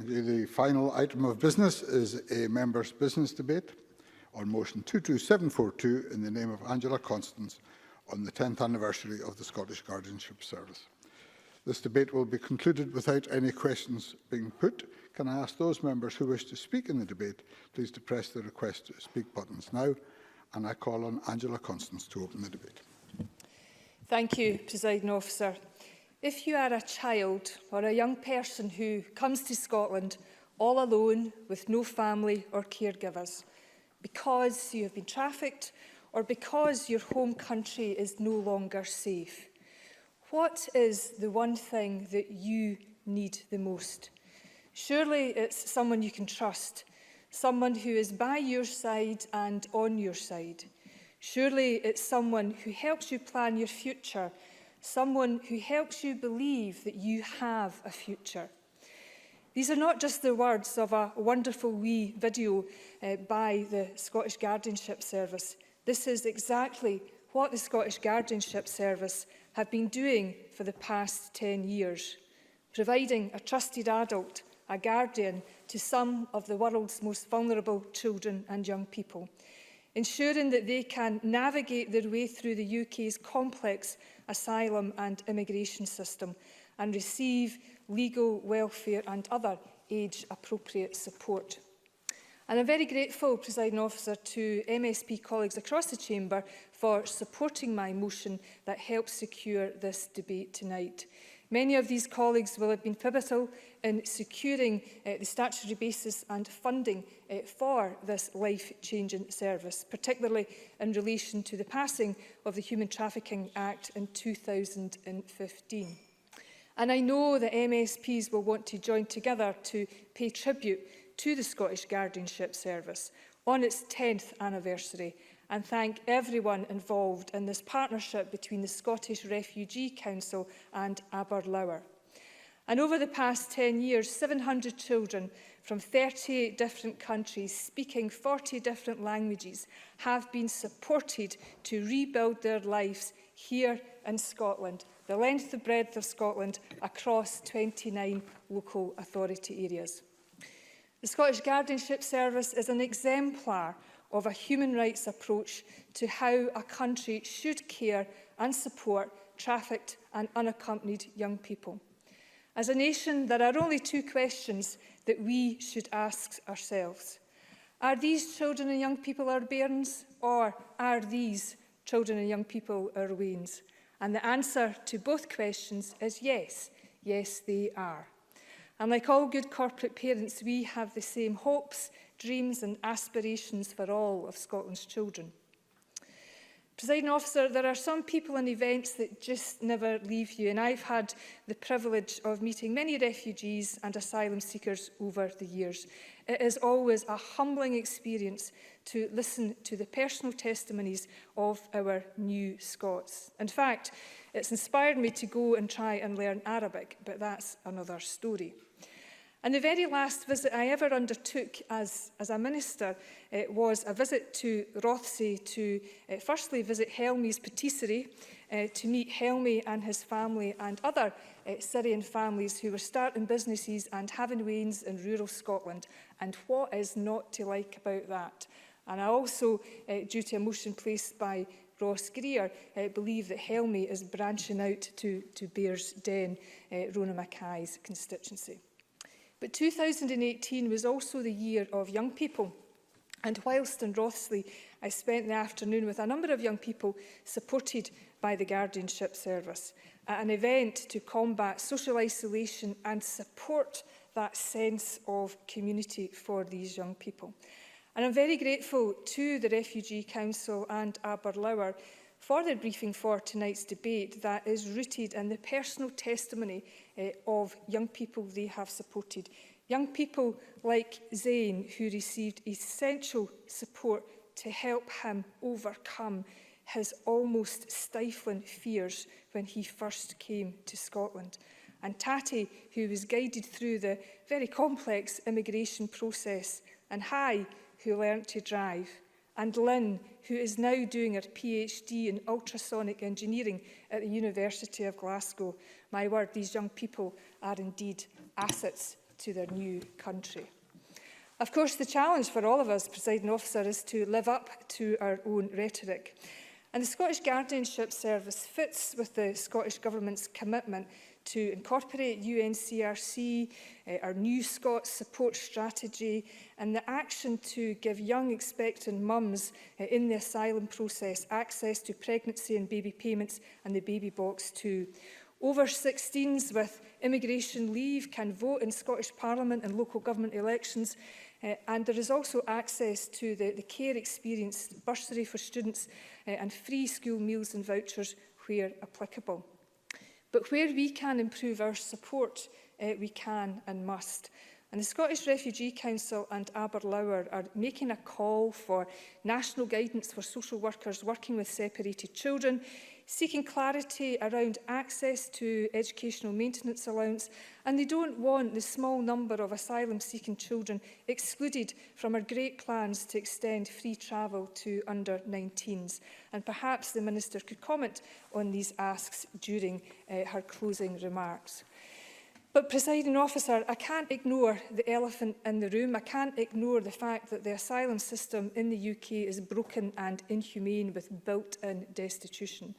The final item of business is a members' business debate on motion 22742 in the name of Angela Constance on the 10th anniversary of the Scottish Guardianship Service. This debate will be concluded without any questions being put. Can I ask those members who wish to speak in the debate, please to press the request to speak buttons now, and I call on Angela Constance to open the debate. Thank you, Presiding Officer. If you are a child or a young person who comes to Scotland all alone with no family or caregivers, because you have been trafficked or because your home country is no longer safe, what is the one thing that you need the most? Surely it's someone you can trust, someone who is by your side and on your side. Surely it's someone who helps you plan your future, someone who helps you believe that you have a future. These are not just the words of a wonderful wee video by the Scottish Guardianship Service. This is exactly what the Scottish Guardianship Service have been doing for the past 10 years, providing a trusted adult, a guardian, to some of the world's most vulnerable children and young people, ensuring that they can navigate their way through the UK's complex asylum and immigration system and receive legal, welfare and other age-appropriate support. And I'm very grateful, Presiding Officer, to MSP colleagues across the Chamber for supporting my motion that helps secure this debate tonight. Many of these colleagues will have been pivotal in securing the statutory basis and funding for this life-changing service, particularly in relation to the passing of the Human Trafficking Act in 2015. And I know that MSPs will want to join together to pay tribute to the Scottish Guardianship Service on its 10th anniversary and thank everyone involved in this partnership between the Scottish Refugee Council and Aberlour. And over the past 10 years, 700 children from 38 different countries speaking 40 different languages have been supported to rebuild their lives here in Scotland, the length and breadth of Scotland, across 29 local authority areas. The Scottish Guardianship Service is an exemplar of a human rights approach to how a country should care and support trafficked and unaccompanied young people. As a nation, there are only two questions that we should ask ourselves. Are these children and young people our bairns, or are these children and young people our wains? And the answer to both questions is yes. Yes, they are. And like all good corporate parents, we have the same hopes, dreams and aspirations for all of Scotland's children. Presiding Officer, there are some people and events that just never leave you, and I've had the privilege of meeting many refugees and asylum seekers over the years. It is always a humbling experience to listen to the personal testimonies of our new Scots. In fact, it's inspired me to go and try and learn Arabic, but that's another story. And the very last visit I ever undertook as a minister was a visit to Rothesay to firstly visit Helmi's patisserie, to meet Helmi and his family and other Syrian families who were starting businesses and having wains in rural Scotland. And what is not to like about that? And I also, due to a motion placed by Ross Greer, believe that Helmi is branching out to Bearsden, Rona Mackay's constituency. But 2018 was also the year of young people. And whilst in Rothesay, I spent the afternoon with a number of young people supported by the Guardianship Service at an event to combat social isolation and support that sense of community for these young people. And I'm very grateful to the Refugee Council and Aberlour for their briefing for tonight's debate that is rooted in the personal testimony of young people they have supported. Young people like Zain, who received essential support to help him overcome his almost stifling fears when he first came to Scotland. And Tati, who was guided through the very complex immigration process. And Hai, who learnt to drive. And Lynn, who is now doing her PhD in ultrasonic engineering at the University of Glasgow. My word, these young people are indeed assets to their new country. Of course, the challenge for all of us, Presiding Officer, is to live up to our own rhetoric. And the Scottish Guardianship Service fits with the Scottish Government's commitment to incorporate UNCRC, our new Scots support strategy, and the action to give young expectant mums in the asylum process access to pregnancy and baby payments and the baby box too. Over 16s with immigration leave can vote in Scottish Parliament and local government elections, and there is also access to the care experience bursary for students and free school meals and vouchers where applicable. But where we can improve our support, we can and must. And the Scottish Refugee Council and Aberlour are making a call for national guidance for social workers working with separated children, seeking clarity around access to educational maintenance allowance, and they don't want the small number of asylum-seeking children excluded from our great plans to extend free travel to under-19s. And perhaps the Minister could comment on these asks during her closing remarks. But, Presiding Officer, I can't ignore the elephant in the room. I can't ignore the fact that the asylum system in the UK is broken and inhumane with built-in destitution.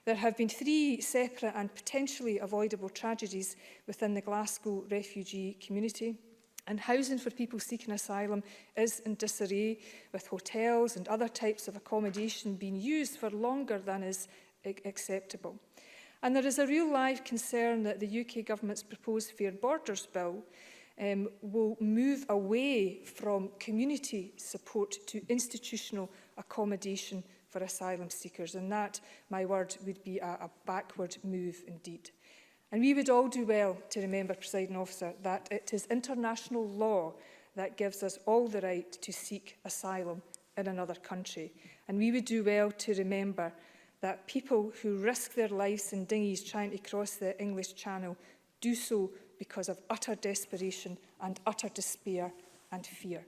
There have been 3 separate and potentially avoidable tragedies within the Glasgow refugee community. And housing for people seeking asylum is in disarray, with hotels and other types of accommodation being used for longer than is acceptable. And there is a real live concern that the UK Government's proposed Fair Borders Bill will move away from community support to institutional accommodation for asylum seekers. And that, my word, would be a backward move indeed. And we would all do well to remember, Presiding Officer, that it is international law that gives us all the right to seek asylum in another country. And we would do well to remember that people who risk their lives in dinghies trying to cross the English Channel do so because of utter desperation and utter despair and fear.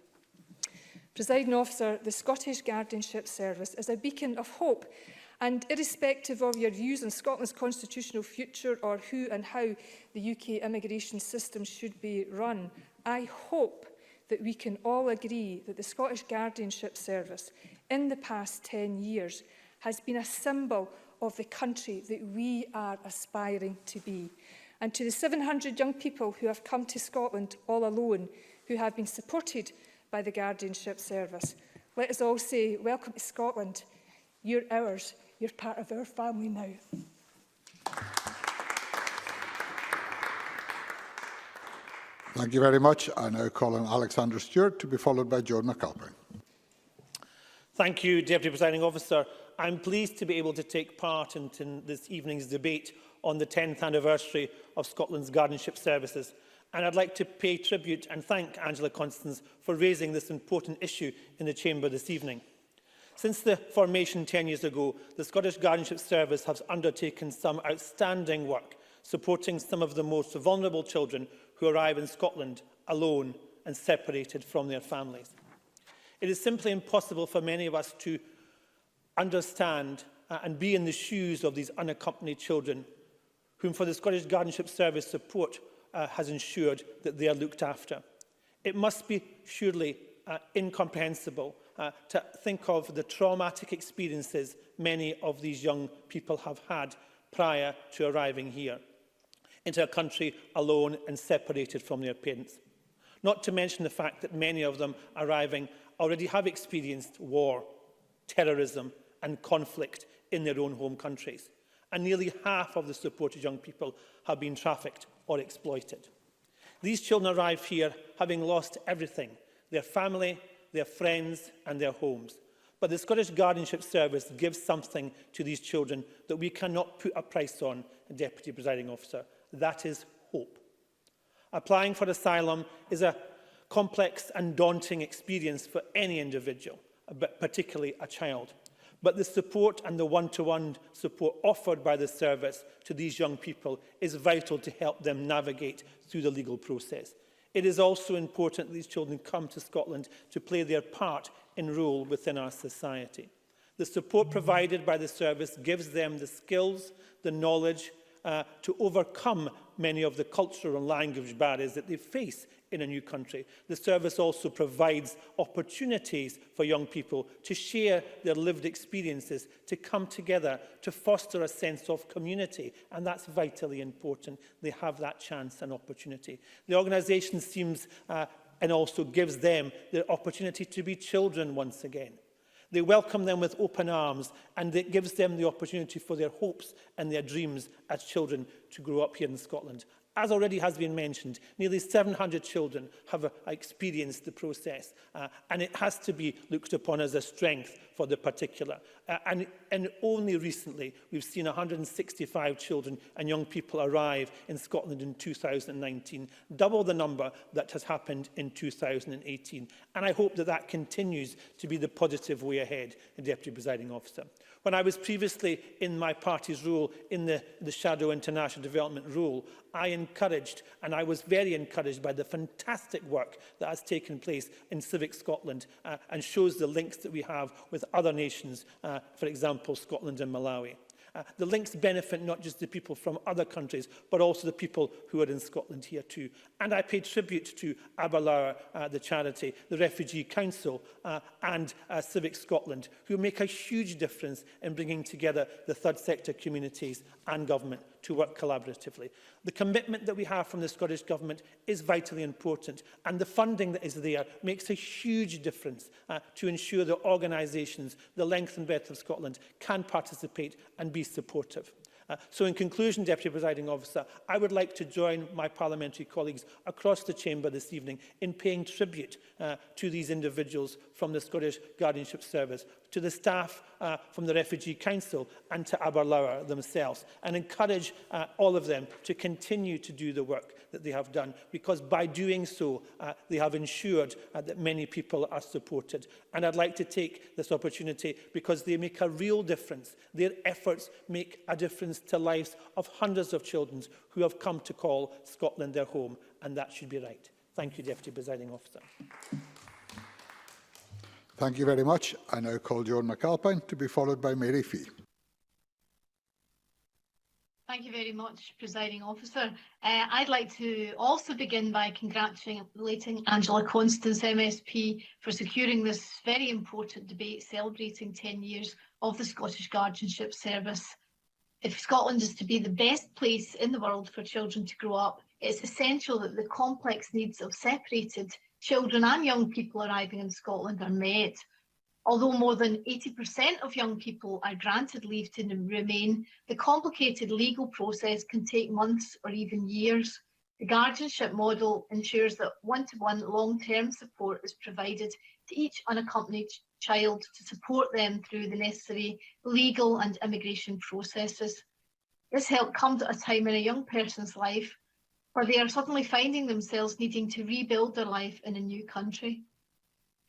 Presiding Officer, the Scottish Guardianship Service is a beacon of hope, and irrespective of your views on Scotland's constitutional future or who and how the UK immigration system should be run, I hope that we can all agree that the Scottish Guardianship Service in the past 10 years has been a symbol of the country that we are aspiring to be. And to the 700 young people who have come to Scotland all alone, who have been supported by the Guardianship Service, let us all say, welcome to Scotland. You're ours. You're part of our family now. Thank you very much. I now call on Alexander Stewart to be followed by Joan McAlpine. Thank you, Deputy Presiding Officer. I'm pleased to be able to take part in this evening's debate on the 10th anniversary of Scotland's Guardianship Services. And I'd like to pay tribute and thank Angela Constance for raising this important issue in the Chamber this evening. Since the formation 10 years ago, the Scottish Guardianship Service has undertaken some outstanding work, supporting some of the most vulnerable children who arrive in Scotland alone and separated from their families. It is simply impossible for many of us to understand and be in the shoes of these unaccompanied children, whom for the Scottish Guardianship Service support has ensured that they are looked after. It must be surely incomprehensible to think of the traumatic experiences many of these young people have had prior to arriving here into a country alone and separated from their parents. Not to mention the fact that many of them arriving already have experienced war, terrorism and conflict in their own home countries. And nearly half of the supported young people have been trafficked or exploited. These children arrive here having lost everything, their family, their friends and their homes. But the Scottish Guardianship Service gives something to these children that we cannot put a price on, Deputy Presiding Officer. That is hope. Applying for asylum is a complex and daunting experience for any individual, but particularly a child. But the support and the one-to-one support offered by the service to these young people is vital to help them navigate through the legal process. It is also important that these children come to Scotland to play their part in role within our society. The support provided by the service gives them the skills, the knowledge to overcome many of the cultural and language barriers that they face in a new country. The service also provides opportunities for young people to share their lived experiences, to come together, to foster a sense of community, and that's vitally important. They have that chance and opportunity. The organisation seems and also gives them the opportunity to be children once again. They welcome them with open arms, and it gives them the opportunity for their hopes and their dreams as children to grow up here in Scotland. As already has been mentioned, nearly 700 children have experienced the process, and it has to be looked upon as a strength for the particular. And only recently, we've seen 165 children and young people arrive in Scotland in 2019, double the number that has happened in 2018. And I hope that that continues to be the positive way ahead, Deputy Presiding Officer. When I was previously in my party's role in the Shadow International Development role, I encouraged, and I was very encouraged by the fantastic work that has taken place in Civic Scotland and shows the links that we have with other nations, for example, Scotland and Malawi. The links benefit not just the people from other countries, but also the people who are in Scotland here too. And I pay tribute to Aberlour, the charity, the Refugee Council and Civic Scotland, who make a huge difference in bringing together the third sector communities and government to work collaboratively. The commitment that we have from the Scottish Government is vitally important, and the funding that is there makes a huge difference to ensure that organisations, the length and breadth of Scotland, can participate and be supportive. So in conclusion, Deputy Presiding Officer, I would like to join my parliamentary colleagues across the chamber this evening in paying tribute to these individuals from the Scottish Guardianship Service, to the staff from the Refugee Council and to Aberlour themselves, and encourage all of them to continue to do the work that they have done, because by doing so, they have ensured that many people are supported. And I'd like to take this opportunity because they make a real difference. Their efforts make a difference to lives of hundreds of children who have come to call Scotland their home, and that should be right. Thank you, Deputy Presiding Officer. Thank you very much. I now call Joan McAlpine to be followed by Mary Fee. Thank you very much, Presiding Officer. I'd like to also begin by congratulating Angela Constance, MSP, for securing this very important debate celebrating 10 years of the Scottish Guardianship Service. If Scotland is to be the best place in the world for children to grow up, it's essential that the complex needs of separated children and young people arriving in Scotland are met. Although more than 80% of young people are granted leave to remain, the complicated legal process can take months or even years. The guardianship model ensures that one-to-one long-term support is provided to each unaccompanied child to support them through the necessary legal and immigration processes. This help comes at a time in a young person's life where they are suddenly finding themselves needing to rebuild their life in a new country.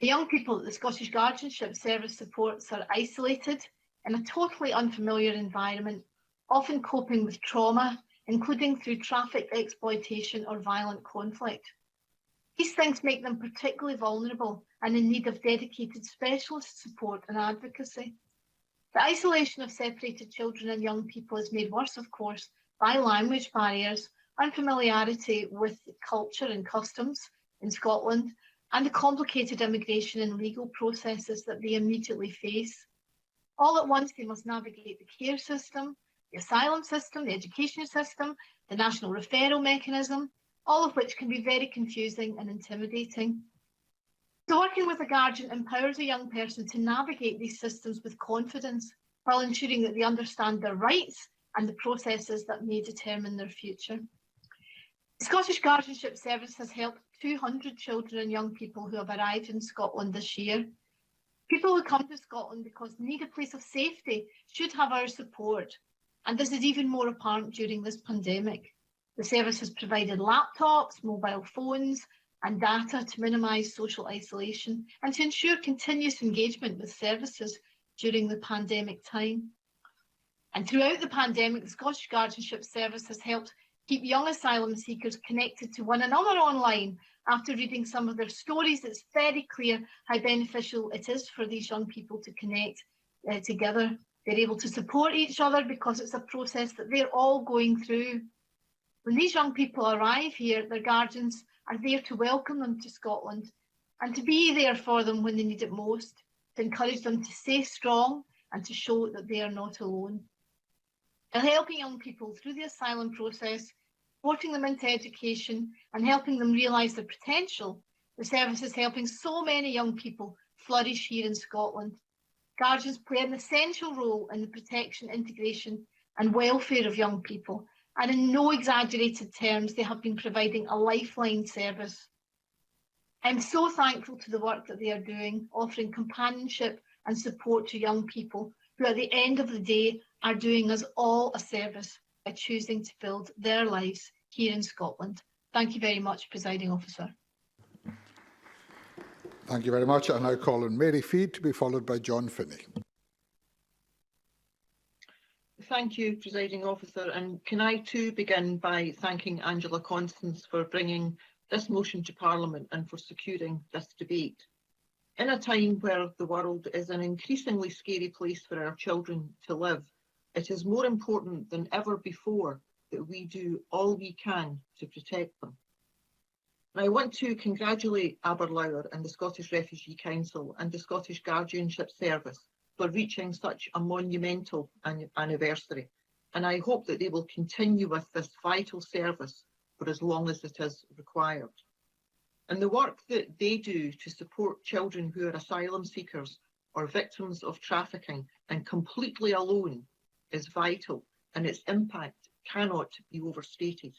The young people that the Scottish Guardianship Service supports are isolated in a totally unfamiliar environment, often coping with trauma, including through traffic exploitation or violent conflict. These things make them particularly vulnerable and in need of dedicated specialist support and advocacy. The isolation of separated children and young people is made worse, of course, by language barriers, unfamiliarity with culture and customs in Scotland, and the complicated immigration and legal processes that they immediately face. All at once, they must navigate the care system, the asylum system, the education system, the national referral mechanism, all of which can be very confusing and intimidating. So working with a guardian empowers a young person to navigate these systems with confidence while ensuring that they understand their rights and the processes that may determine their future. The Scottish Guardianship Service has helped 200 children and young people who have arrived in Scotland this year. People who come to Scotland because they need a place of safety should have our support, and this is even more apparent during this pandemic. The service has provided laptops, mobile phones, and data to minimise social isolation and to ensure continuous engagement with services during the pandemic time. And throughout the pandemic, the Scottish Guardianship Service has helped keep young asylum seekers connected to one another online. After reading some of their stories, it's very clear how beneficial it is for these young people to connect together. They're able to support each other because it's a process that they're all going through. When these young people arrive here, their guardians are there to welcome them to Scotland and to be there for them when they need it most, to encourage them to stay strong and to show that they are not alone. They're helping young people through the asylum process, supporting them into education and helping them realise their potential. The service is helping so many young people flourish here in Scotland. Guardians play an essential role in the protection, integration and welfare of young people, and in no exaggerated terms, they have been providing a lifeline service. I'm so thankful to the work that they are doing, offering companionship and support to young people who at the end of the day are doing us all a service by choosing to build their lives here in Scotland. Thank you very much, Presiding Officer. Thank you very much. I now call on Mary Feed to be followed by John Finney. Thank you, Presiding Officer. And can I too begin by thanking Angela Constance for bringing this motion to Parliament and for securing this debate. In a time where the world is an increasingly scary place for our children to live, it is more important than ever before that we do all we can to protect them. And I want to congratulate Aberlour and the Scottish Refugee Council and the Scottish Guardianship Service for reaching such a monumental anniversary. And I hope that they will continue with this vital service for as long as it is required. And the work that they do to support children who are asylum seekers or victims of trafficking and completely alone is vital, and its impact cannot be overstated.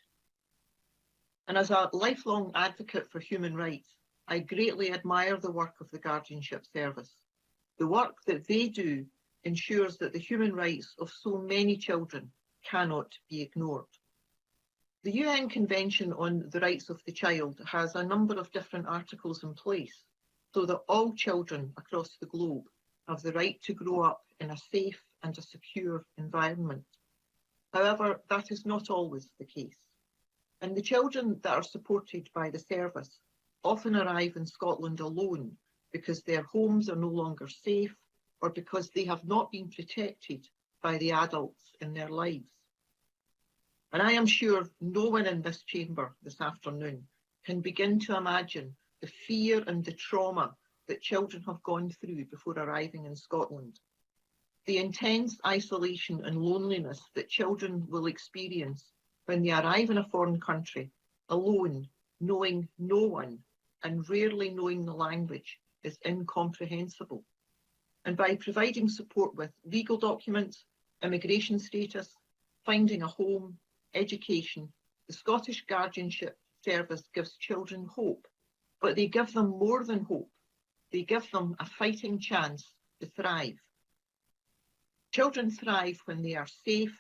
And as a lifelong advocate for human rights, I greatly admire the work of the Guardianship Service. The work that they do ensures that the human rights of so many children cannot be ignored. The UN Convention on the Rights of the Child has a number of different articles in place so that all children across the globe have the right to grow up in a safe and a secure environment. However, that is not always the case. And the children that are supported by the service often arrive in Scotland alone because their homes are no longer safe or because they have not been protected by the adults in their lives. And I am sure no one in this chamber this afternoon can begin to imagine the fear and the trauma that children have gone through before arriving in Scotland. The intense isolation and loneliness that children will experience when they arrive in a foreign country, alone, knowing no one, and rarely knowing the language, is incomprehensible. And by providing support with legal documents, immigration status, finding a home, education, the Scottish Guardianship Service gives children hope, but they give them more than hope. They give them a fighting chance to thrive. Children thrive when they are safe,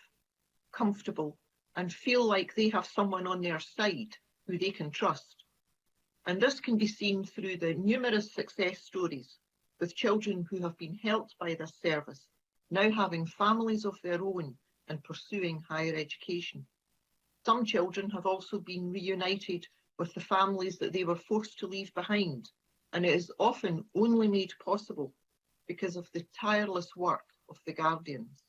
comfortable, and feel like they have someone on their side who they can trust. And this can be seen through the numerous success stories with children who have been helped by this service, now having families of their own and pursuing higher education. Some children have also been reunited with the families that they were forced to leave behind, and it is often only made possible because of the tireless work of the Guardians.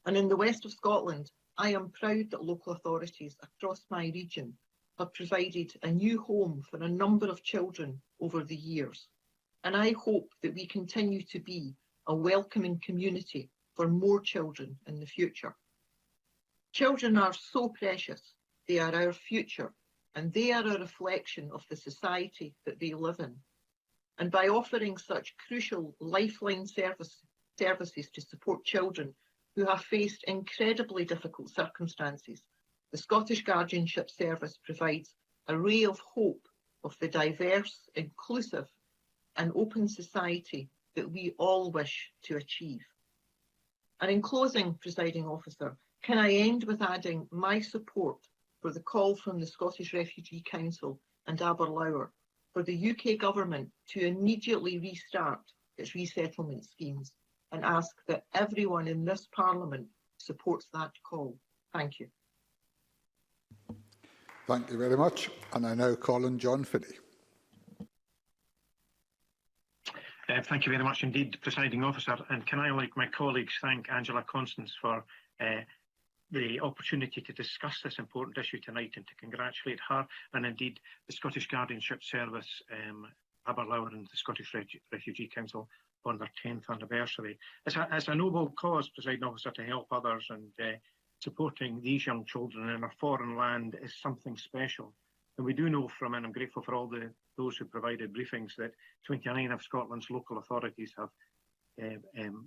And in the west of Scotland, I am proud that local authorities across my region have provided a new home for a number of children over the years. And I hope that we continue to be a welcoming community for more children in the future. Children are so precious. They are our future, and they are a reflection of the society that they live in. And by offering such crucial lifeline services to support children who have faced incredibly difficult circumstances, the Scottish Guardianship Service provides a ray of hope of the diverse, inclusive and open society that we all wish to achieve. And in closing, Presiding Officer, can I end with adding my support for the call from the Scottish Refugee Council and Aberlour for the UK Government to immediately restart its resettlement schemes, and ask that everyone in this Parliament supports that call. Thank you. Thank you very much. And I now call on John Finney. Thank you very much indeed, Presiding Officer. And can I, like my colleagues, thank Angela Constance for the opportunity to discuss this important issue tonight and to congratulate her and indeed the Scottish Guardianship Service, Aberlour and the Scottish Refugee Council on their 10th anniversary. It's a noble cause, Presiding Officer, to help others, and supporting these young children in a foreign land is something special. And we do know from, and I'm grateful for all those who provided briefings, that 29 of Scotland's local authorities have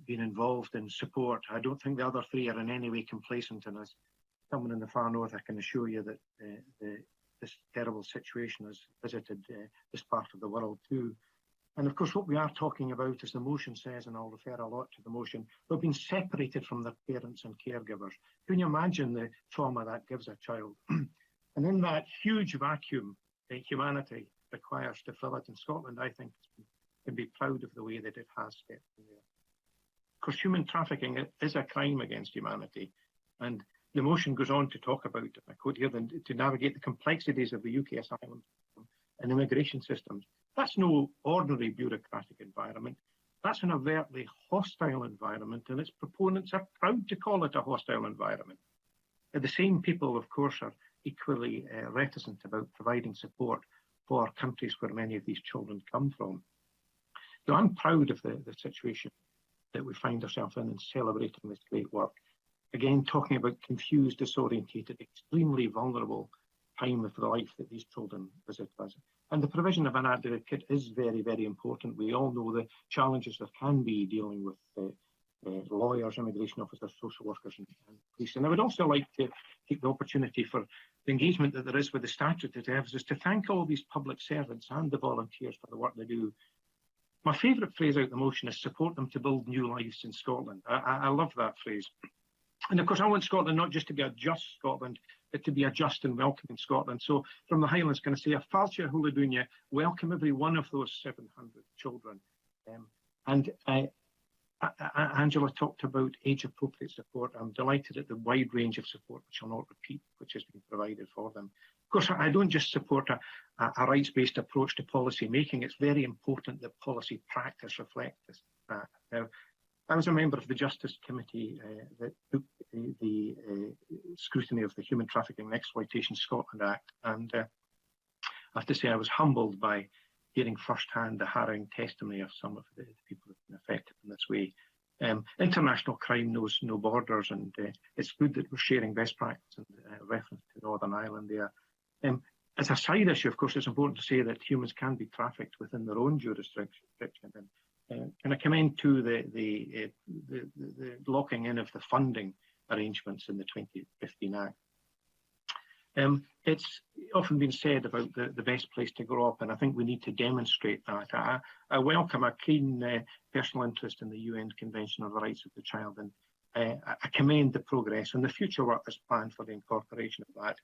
been involved in support. I don't think the other 3 are in any way complacent, and as someone in the far north, I can assure you that this terrible situation has visited this part of the world too. And of course, what we are talking about, as the motion says, and I'll refer a lot to the motion, they've been separated from their parents and caregivers. Can you imagine the trauma that gives a child? And in that huge vacuum, humanity requires to fill it. In Scotland, I think, can be proud of the way that it has stepped in there. Of course, human trafficking is a crime against humanity. And the motion goes on to talk about, I quote here, to navigate the complexities of the UK asylum and immigration systems. That's no ordinary bureaucratic environment. That's an overtly hostile environment, and its proponents are proud to call it a hostile environment. The same people, of course, are equally reticent about providing support for countries where many of these children come from. So I'm proud of the situation that we find ourselves in and celebrating this great work. Again, talking about confused, disorientated, extremely vulnerable time of the life that these children visit us. And the provision of an advocate is very, very important. We all know the challenges there can be dealing with lawyers, immigration officers, social workers and police. And I would also like to take the opportunity for the engagement that there is with the statutory services to thank all these public servants and the volunteers for the work they do. My favourite phrase out the motion is support them to build new lives in Scotland. I love that phrase. And of course, I want Scotland not just to be a just Scotland, but to be a just and welcoming Scotland. So from the Highlands, can I say a Falcha Huladunya, welcome every one of those 700 children. Angela talked about age-appropriate support. I'm delighted at the wide range of support, which I'll not repeat, which has been provided for them. Of course, I don't just support a rights-based approach to policy making. It's very important that policy practice reflects this. Now, I was a member of the Justice Committee that took the scrutiny of the Human Trafficking and Exploitation Scotland Act, and I have to say I was humbled by hearing firsthand the harrowing testimony of some of the people who have been affected in this way. International crime knows no borders, and it's good that we're sharing best practice and reference to Northern Ireland there. As a side issue, of course, it's important to say that humans can be trafficked within their own jurisdiction. And I commend too the locking in of the funding arrangements in the 2015 Act. It's often been said about the best place to grow up, and I think we need to demonstrate that. I welcome a keen personal interest in the UN Convention on the Rights of the Child, and I commend the progress and the future work that's planned for the incorporation of that.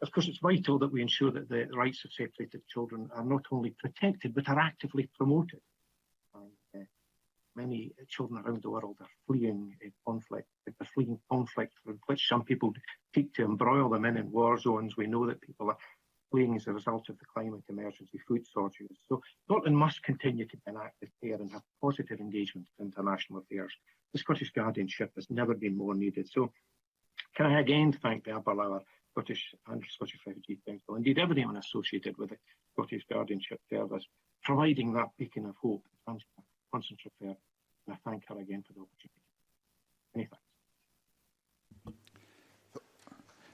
Of course, it's vital that we ensure that the rights of separated children are not only protected, but are actively promoted. Many children around the world are fleeing conflict. They're fleeing conflict from which some people seek to embroil them in war zones. We know that people are fleeing as a result of the climate emergency, food shortages. So Scotland must continue to be an active player and have positive engagement in international affairs. The Scottish Guardianship has never been more needed. So can I again thank the Aberlour Scottish and Scottish Refugee Council, indeed everyone associated with the Scottish Guardianship Service, providing that beacon of hope. Concentrate there, and I thank her again for the opportunity. Many thanks.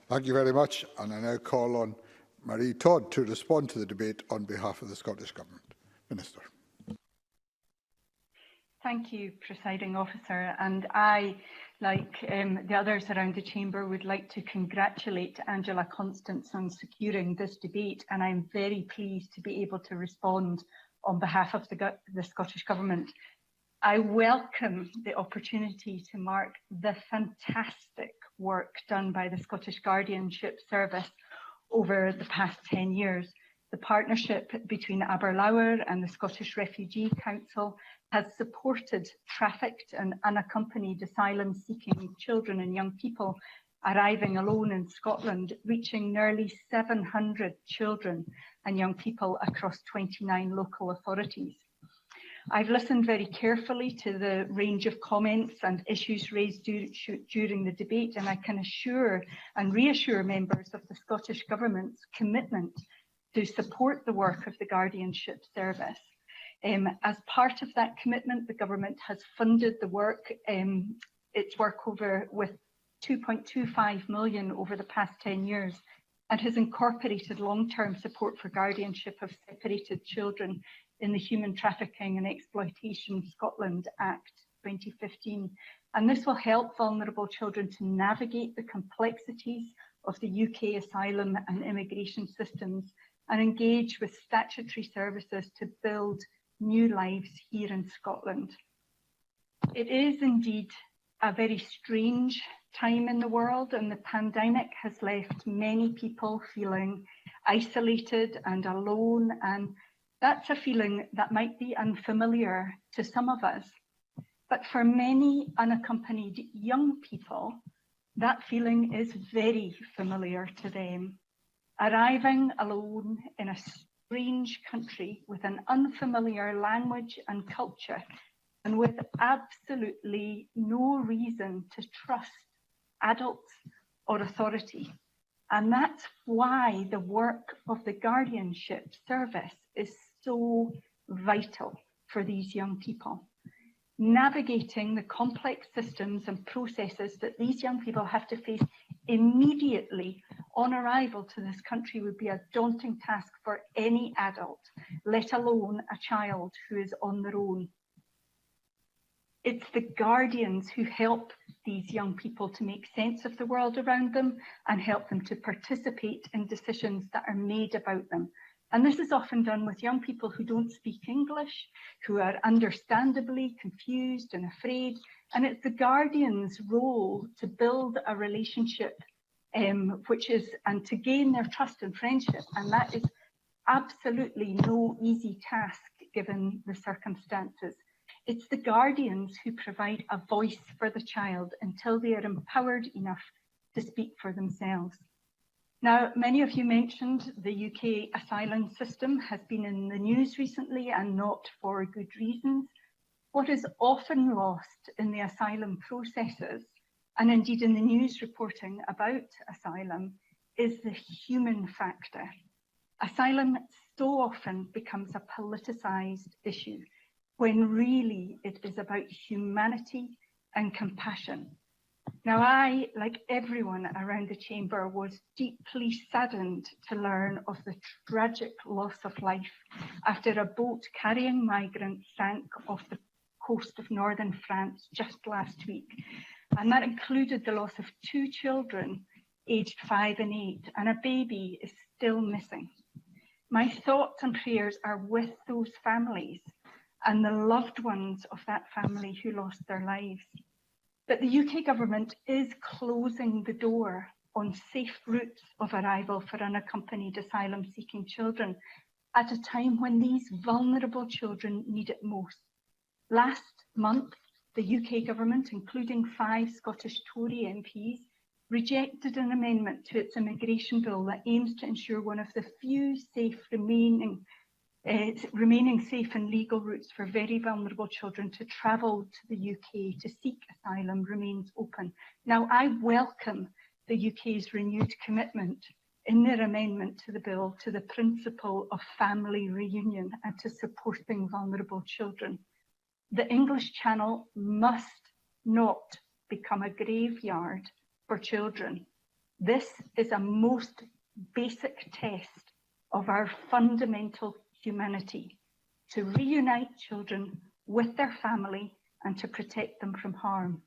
Thank you very much, and I now call on Marie Todd to respond to the debate on behalf of the Scottish Government. Minister. Thank you, Presiding Officer, and I, like the others around the Chamber, would like to congratulate Angela Constance on securing this debate, and I'm very pleased to be able to respond on behalf of the Scottish Government. I welcome the opportunity to mark the fantastic work done by the Scottish Guardianship Service over the past 10 years. The partnership between Aberlour and the Scottish Refugee Council has supported trafficked and unaccompanied asylum-seeking children and young people arriving alone in Scotland, reaching nearly 700 children and young people across 29 local authorities. I've listened very carefully to the range of comments and issues raised during the debate, and I can assure and reassure members of the Scottish Government's commitment to support the work of the Guardianship Service. As part of that commitment, the Government has funded the work, its work with 2.25 million over the past 10 years, and has incorporated long-term support for guardianship of separated children in the Human Trafficking and Exploitation Scotland Act 2015. And this will help vulnerable children to navigate the complexities of the UK asylum and immigration systems and engage with statutory services to build new lives here in Scotland. It is indeed a very strange time in the world, and the pandemic has left many people feeling isolated and alone, and that's a feeling that might be unfamiliar to some of us. But for many unaccompanied young people, that feeling is very familiar to them. Arriving alone in a strange country with an unfamiliar language and culture, and with absolutely no reason to trust adults or authority. And that's why the work of the Guardianship Service is so vital for these young people. Navigating the complex systems and processes that these young people have to face immediately on arrival to this country would be a daunting task for any adult, let alone a child who is on their own. It's the guardians who help these young people to make sense of the world around them and help them to participate in decisions that are made about them. And this is often done with young people who don't speak English, who are understandably confused and afraid. And it's the guardian's role to build a relationship, and to gain their trust and friendship. And that is absolutely no easy task given the circumstances. It's the guardians who provide a voice for the child until they are empowered enough to speak for themselves. Now, many of you mentioned the UK asylum system has been in the news recently, and not for good reasons. What is often lost in the asylum processes, and indeed in the news reporting about asylum, is the human factor. Asylum so often becomes a politicised issue, when really it is about humanity and compassion. Now, I, like everyone around the chamber, was deeply saddened to learn of the tragic loss of life after a boat carrying migrants sank off the coast of northern France just last week. And that included the loss of 2 children, aged 5 and 8, and a baby is still missing. My thoughts and prayers are with those families and the loved ones of that family who lost their lives. But the UK government is closing the door on safe routes of arrival for unaccompanied asylum-seeking children at a time when these vulnerable children need it most. Last month, the UK government, including 5 Scottish Tory MPs, rejected an amendment to its immigration bill that aims to ensure one of the few safe remaining safe and legal routes for very vulnerable children to travel to the UK to seek asylum remains open. Now, I welcome the UK's renewed commitment in their amendment to the bill to the principle of family reunion and to supporting vulnerable children. The English Channel must not become a graveyard for children. This is a most basic test of our fundamental humanity, to reunite children with their family and to protect them from harm.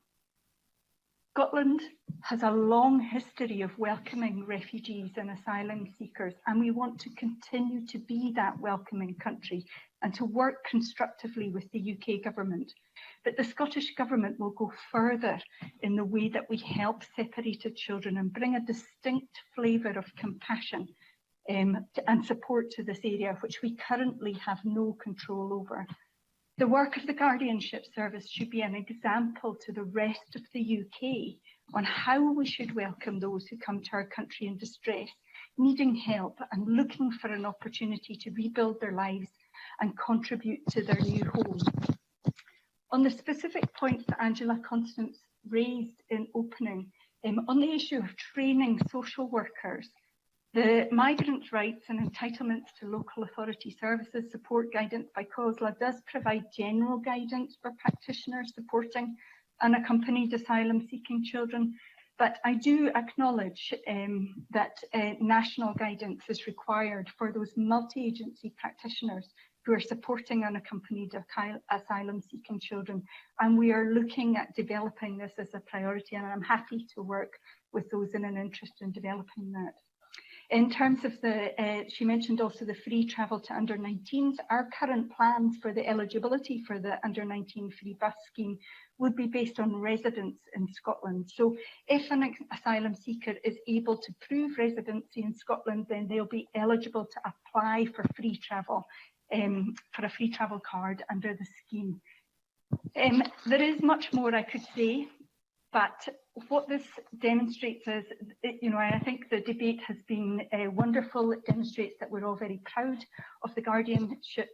Scotland has a long history of welcoming refugees and asylum seekers, and we want to continue to be that welcoming country and to work constructively with the UK government. But the Scottish Government will go further in the way that we help separated children and bring a distinct flavour of compassion and support to this area, which we currently have no control over. The work of the Guardianship Service should be an example to the rest of the UK on how we should welcome those who come to our country in distress, needing help and looking for an opportunity to rebuild their lives, and contribute to their new home. On the specific points that Angela Constance raised in opening, on the issue of training social workers, the Migrant Rights and Entitlements to Local Authority Services Support Guidance by COSLA does provide general guidance for practitioners supporting unaccompanied asylum-seeking children, but I do acknowledge that national guidance is required for those multi-agency practitioners who are supporting unaccompanied asylum-seeking children, and we are looking at developing this as a priority, and I'm happy to work with those in an interest in developing that. In terms of the, she mentioned also the free travel to under-19s. Our current plans for the eligibility for the under-19 free bus scheme would be based on residence in Scotland. So if an asylum seeker is able to prove residency in Scotland, then they'll be eligible to apply for free travel, for a free travel card under the scheme. There is much more I could say, but what this demonstrates is, I think the debate has been wonderful. It demonstrates that we're all very proud of the guardianship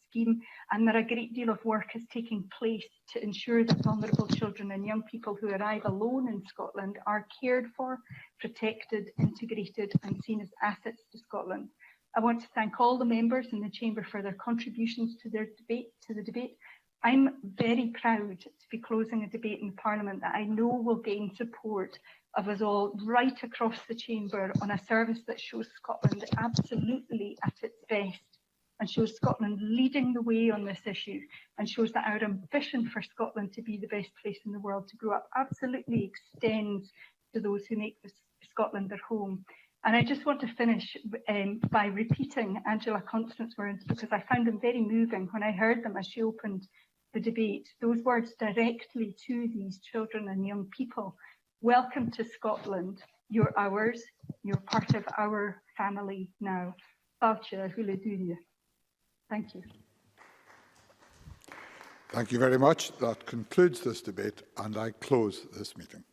scheme, and that a great deal of work is taking place to ensure that vulnerable children and young people who arrive alone in Scotland are cared for, protected, integrated, and seen as assets to Scotland. I want to thank all the members in the Chamber for their contributions to the debate. I'm very proud to be closing a debate in Parliament that I know will gain support of us all right across the Chamber on a service that shows Scotland absolutely at its best, and shows Scotland leading the way on this issue, and shows that our ambition for Scotland to be the best place in the world to grow up absolutely extends to those who make Scotland their home. And I just want to finish by repeating Angela Constance's words, because I found them very moving when I heard them as she opened the debate. Those words directly to these children and young people. Welcome to Scotland. You're ours. You're part of our family now. Fáilte Thula Dúine. Thank you. Thank you very much. That concludes this debate, and I close this meeting.